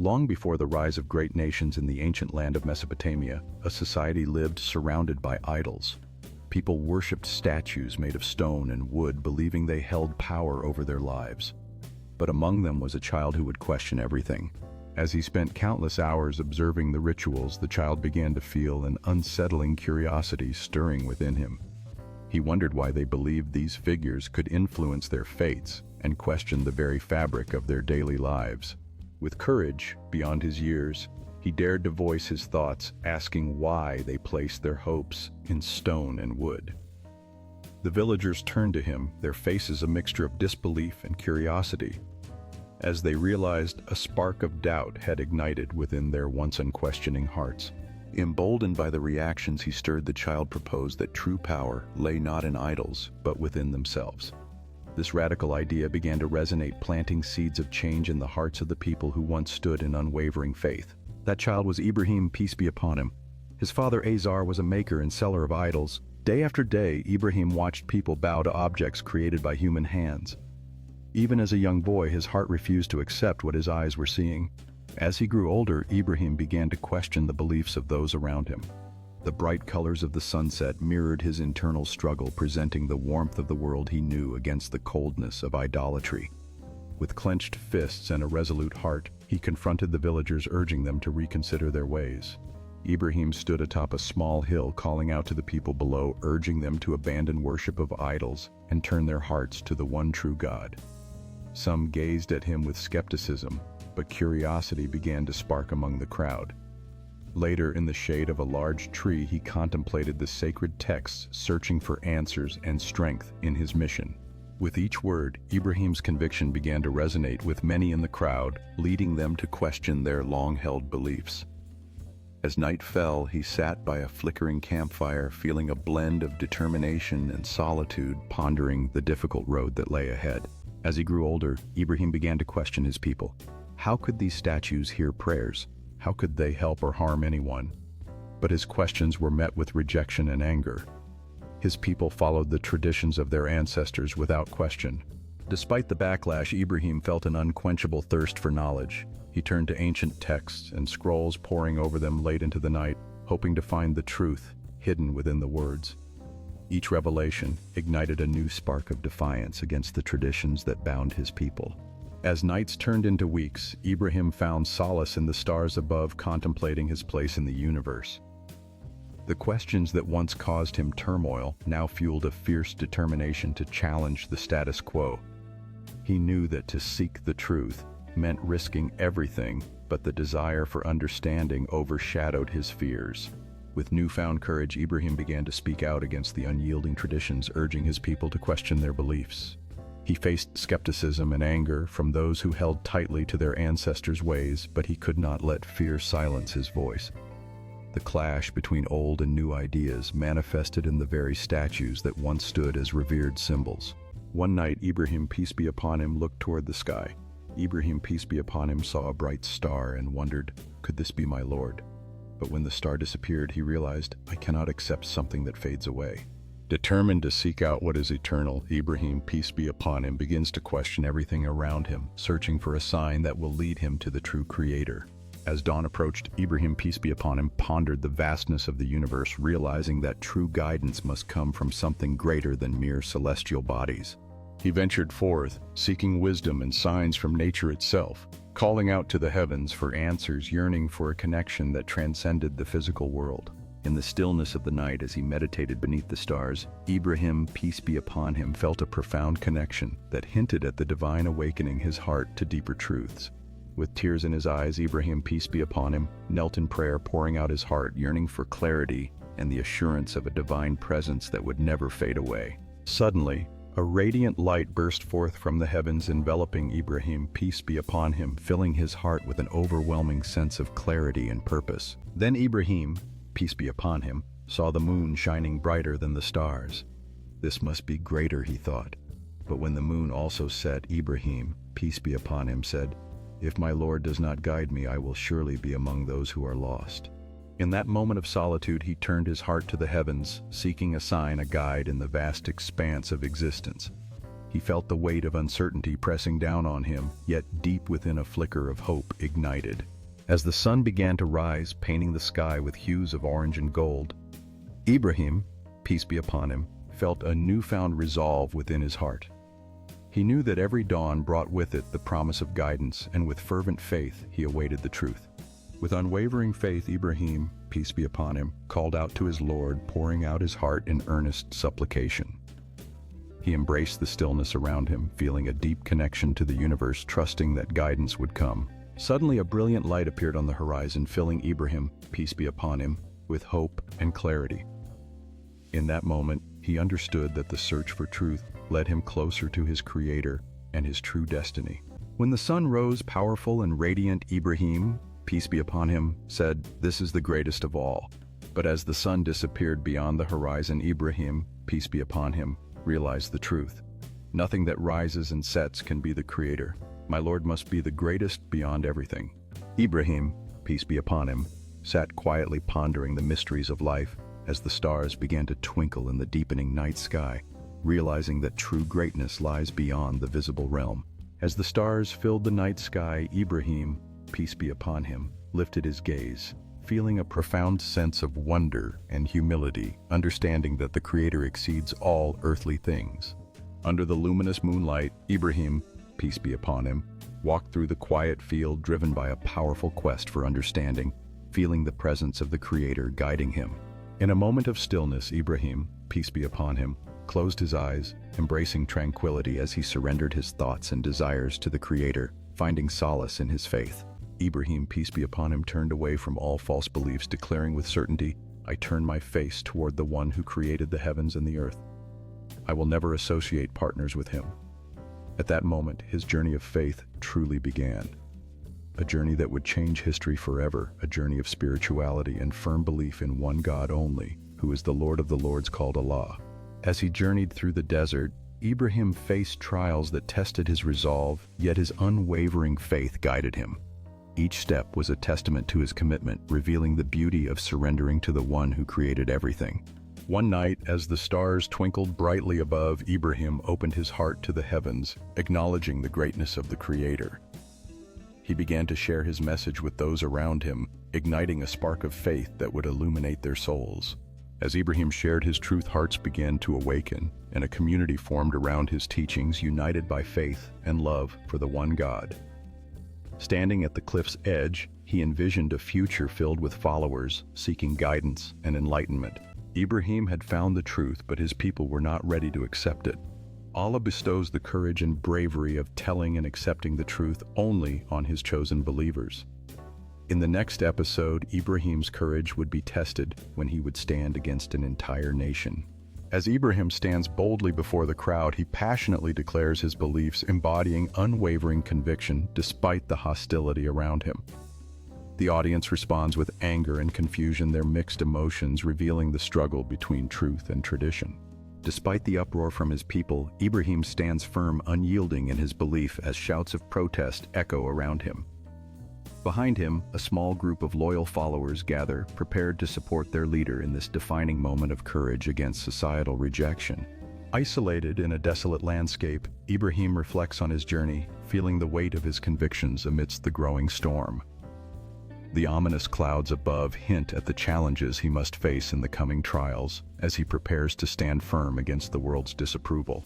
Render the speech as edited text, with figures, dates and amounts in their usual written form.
Long before the rise of great nations in the ancient land of Mesopotamia, a society lived surrounded by idols. People worshipped statues made of stone and wood, believing they held power over their lives. But among them was a child who would question everything. As he spent countless hours observing the rituals, the child began to feel an unsettling curiosity stirring within him. He wondered why they believed these figures could influence their fates and questioned the very fabric of their daily lives. With courage beyond his years, he dared to voice his thoughts, asking why they placed their hopes in stone and wood. The villagers turned to him, their faces a mixture of disbelief and curiosity, as they realized a spark of doubt had ignited within their once unquestioning hearts. Emboldened by the reactions he stirred, the child proposed that true power lay not in idols, but within themselves. This radical idea began to resonate, planting seeds of change in the hearts of the people who once stood in unwavering faith. That child was Ibrahim, peace be upon him. His father Azar was a maker and seller of idols. Day after day, Ibrahim watched people bow to objects created by human hands. Even as a young boy, his heart refused to accept what his eyes were seeing. As he grew older, Ibrahim began to question the beliefs of those around him. The bright colors of the sunset mirrored his internal struggle, presenting the warmth of the world he knew against the coldness of idolatry. With clenched fists and a resolute heart, he confronted the villagers, urging them to reconsider their ways. Ibrahim stood atop a small hill, calling out to the people below, urging them to abandon worship of idols and turn their hearts to the one true God. Some gazed at him with skepticism, but curiosity began to spark among the crowd. Later, in the shade of a large tree, he contemplated the sacred texts, searching for answers and strength in his mission. With each word, Ibrahim's conviction began to resonate with many in the crowd, leading them to question their long-held beliefs. As night fell, he sat by a flickering campfire, feeling a blend of determination and solitude, pondering the difficult road that lay ahead. As he grew older, Ibrahim began to question his people. How could these statues hear prayers? How could they help or harm anyone? But his questions were met with rejection and anger. His people followed the traditions of their ancestors without question. Despite the backlash, Ibrahim felt an unquenchable thirst for knowledge. He turned to ancient texts and scrolls, poring over them late into the night, hoping to find the truth hidden within the words. Each revelation ignited a new spark of defiance against the traditions that bound his people. As nights turned into weeks, Ibrahim found solace in the stars above, contemplating his place in the universe. The questions that once caused him turmoil now fueled a fierce determination to challenge the status quo. He knew that to seek the truth meant risking everything, but the desire for understanding overshadowed his fears. With newfound courage, Ibrahim began to speak out against the unyielding traditions, urging his people to question their beliefs. He faced skepticism and anger from those who held tightly to their ancestors' ways, but he could not let fear silence his voice. The clash between old and new ideas manifested in the very statues that once stood as revered symbols. One night, Ibrahim, peace be upon him, looked toward the sky. Ibrahim, peace be upon him, saw a bright star and wondered, could this be my Lord? But when the star disappeared, he realized, I cannot accept something that fades away. Determined to seek out what is eternal, Ibrahim, peace be upon him, begins to question everything around him, searching for a sign that will lead him to the true Creator. As dawn approached, Ibrahim, peace be upon him, pondered the vastness of the universe, realizing that true guidance must come from something greater than mere celestial bodies. He ventured forth, seeking wisdom and signs from nature itself, calling out to the heavens for answers, yearning for a connection that transcended the physical world. In the stillness of the night, as he meditated beneath the stars, Ibrahim, peace be upon him, felt a profound connection that hinted at the divine awakening his heart to deeper truths. With tears in his eyes, Ibrahim, peace be upon him, knelt in prayer, pouring out his heart, yearning for clarity and the assurance of a divine presence that would never fade away. Suddenly, a radiant light burst forth from the heavens, enveloping Ibrahim, peace be upon him, filling his heart with an overwhelming sense of clarity and purpose. Then Ibrahim, peace be upon him, saw the moon shining brighter than the stars. This must be greater, he thought. But when the moon also set, Ibrahim, peace be upon him, said, if my Lord does not guide me, I will surely be among those who are lost. In that moment of solitude, he turned his heart to the heavens, seeking a sign, a guide in the vast expanse of existence. He felt the weight of uncertainty pressing down on him, yet deep within a flicker of hope ignited. As the sun began to rise, painting the sky with hues of orange and gold, Ibrahim, peace be upon him, felt a newfound resolve within his heart. He knew that every dawn brought with it the promise of guidance, and with fervent faith he awaited the truth. With unwavering faith, Ibrahim, peace be upon him, called out to his Lord, pouring out his heart in earnest supplication. He embraced the stillness around him, feeling a deep connection to the universe, trusting that guidance would come. Suddenly a brilliant light appeared on the horizon, filling Ibrahim, peace be upon him, with hope and clarity. In that moment, he understood that the search for truth led him closer to his Creator and his true destiny. When the sun rose powerful and radiant, Ibrahim, peace be upon him, said, "This is the greatest of all." But as the sun disappeared beyond the horizon, Ibrahim, peace be upon him, realized the truth. Nothing that rises and sets can be the Creator. My Lord must be the greatest beyond everything. Ibrahim, peace be upon him, sat quietly pondering the mysteries of life as the stars began to twinkle in the deepening night sky, realizing that true greatness lies beyond the visible realm. As the stars filled the night sky, Ibrahim, peace be upon him, lifted his gaze, feeling a profound sense of wonder and humility, understanding that the Creator exceeds all earthly things. Under the luminous moonlight, Ibrahim, peace be upon him, walked through the quiet field driven by a powerful quest for understanding, feeling the presence of the Creator guiding him. In a moment of stillness, Ibrahim, peace be upon him, closed his eyes, embracing tranquility as he surrendered his thoughts and desires to the Creator, finding solace in his faith. Ibrahim, peace be upon him, turned away from all false beliefs, declaring with certainty, "I turn my face toward the one who created the heavens and the earth. I will never associate partners with him." At that moment, his journey of faith truly began. A journey that would change history forever, a journey of spirituality and firm belief in one God only, who is the Lord of the Lords, called Allah. As he journeyed through the desert, Ibrahim faced trials that tested his resolve, yet his unwavering faith guided him. Each step was a testament to his commitment, revealing the beauty of surrendering to the one who created everything. One night, as the stars twinkled brightly above, Ibrahim opened his heart to the heavens, acknowledging the greatness of the Creator. He began to share his message with those around him, igniting a spark of faith that would illuminate their souls. As Ibrahim shared his truth, hearts began to awaken, and a community formed around his teachings, united by faith and love for the one God. Standing at the cliff's edge, he envisioned a future filled with followers seeking guidance and enlightenment. Ibrahim had found the truth, but his people were not ready to accept it. Allah bestows the courage and bravery of telling and accepting the truth only on his chosen believers. In the next episode, Ibrahim's courage would be tested when he would stand against an entire nation. As Ibrahim stands boldly before the crowd, he passionately declares his beliefs, embodying unwavering conviction despite the hostility around him. The audience responds with anger and confusion, their mixed emotions revealing the struggle between truth and tradition. Despite the uproar from his people, Ibrahim stands firm, unyielding in his belief as shouts of protest echo around him. Behind him, a small group of loyal followers gather, prepared to support their leader in this defining moment of courage against societal rejection. Isolated in a desolate landscape, Ibrahim reflects on his journey, feeling the weight of his convictions amidst the growing storm. The ominous clouds above hint at the challenges he must face in the coming trials as he prepares to stand firm against the world's disapproval.